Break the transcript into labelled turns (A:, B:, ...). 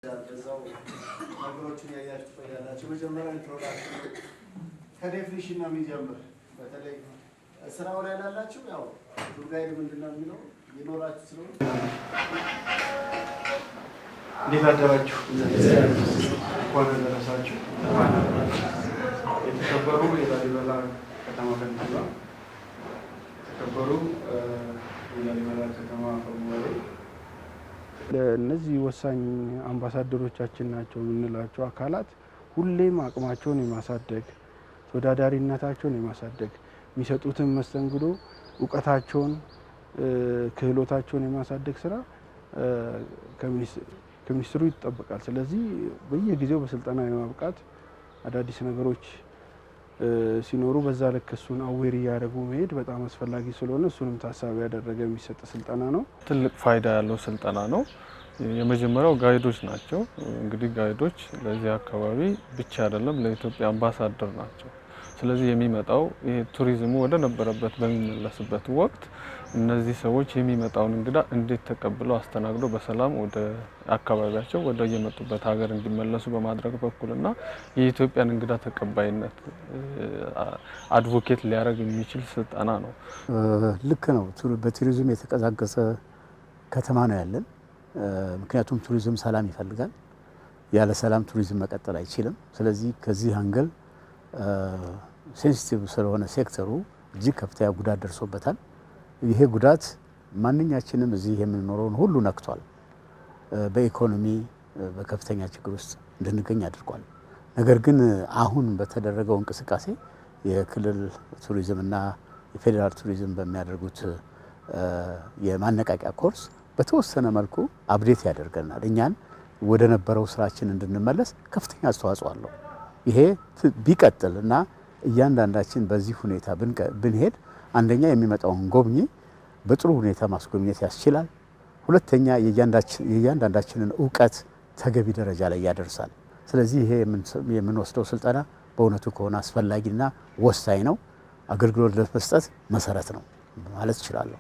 A: በዛው ነገሮችን ያያችሁ ያላችሁ መጀመሪያ ኢንትሮዳክሽን ከዴፊኒሽን ነው የሚጀምር። በተለይ ስራው ላይ ያላችሁ ያው ቱር ጋይድ ምንድነው የሚለው ይኖራችሁ ስለሆነ እንዴት አደራችሁ? እንኳን ደረሳችሁ። የተከበሩ የላሊበላ ከተማ ከንቲባ፣ የተከበሩ የላሊበላ ከተማ አፈጉባኤ፣ ለነዚህ ወሳኝ አምባሳደሮቻችን ናቸው የምንላቸው አካላት ሁሌም አቅማቸውን የማሳደግ ተወዳዳሪነታቸውን የማሳደግ የሚሰጡትን መስተንግዶ ዕውቀታቸውን ክህሎታቸውን የማሳደግ ስራ ከሚኒስትሩ ይጠበቃል። ስለዚህ በየጊዜው በስልጠና የማብቃት አዳዲስ ነገሮች ሲኖሩ በዛ ልክ እሱን አዌር ያደረጉ መሄድ በጣም አስፈላጊ ስለሆነ እሱንም ታሳቢ ያደረገ የሚሰጥ ስልጠና ነው።
B: ትልቅ ፋይዳ ያለው ስልጠና ነው። የመጀመሪያው ጋይዶች ናቸው። እንግዲህ ጋይዶች ለዚህ አካባቢ ብቻ አይደለም ለኢትዮጵያ አምባሳደር ናቸው። ስለዚህ የሚመጣው ይሄ ቱሪዝሙ ወደ ነበረበት በሚመለስበት ወቅት እነዚህ ሰዎች የሚመጣውን እንግዳ እንዴት ተቀብለው አስተናግደው በሰላም ወደ አካባቢያቸው ወደ የመጡበት ሀገር እንዲመለሱ በማድረግ በኩልና የኢትዮጵያን እንግዳ ተቀባይነት አድቮኬት ሊያደርግ የሚችል ስልጠና ነው።
C: ልክ ነው። በቱሪዝም የተቀዛቀዘ ከተማ ነው ያለን። ምክንያቱም ቱሪዝም ሰላም ይፈልጋል። ያለ ሰላም ቱሪዝም መቀጠል አይችልም። ስለዚህ ከዚህ አንገል ሴንሲቲቭ ስለሆነ ሴክተሩ እጅግ ከፍተኛ ጉዳት ደርሶበታል። ይሄ ጉዳት ማንኛችንም እዚህ የምንኖረውን ሁሉ ነክቷል። በኢኮኖሚ በከፍተኛ ችግር ውስጥ እንድንገኝ አድርጓል። ነገር ግን አሁን በተደረገው እንቅስቃሴ የክልል ቱሪዝምና የፌዴራል ቱሪዝም በሚያደርጉት የማነቃቂያ ኮርስ በተወሰነ መልኩ አፕዴት ያደርገናል። እኛን ወደ ነበረው ስራችን እንድንመለስ ከፍተኛ አስተዋጽኦ አለው። ይሄ ቢቀጥል እና እያንዳንዳችን በዚህ ሁኔታ ብንሄድ አንደኛ የሚመጣውን ጎብኚ በጥሩ ሁኔታ ማስጎብኘት ያስችላል። ሁለተኛ የእያንዳንዳችንን ዕውቀት ተገቢ ደረጃ ላይ ያደርሳል። ስለዚህ ይሄ የምንወስደው ስልጠና በእውነቱ ከሆነ አስፈላጊና ወሳኝ ነው። አገልግሎት ለመስጠት መሰረት ነው ማለት እችላለሁ።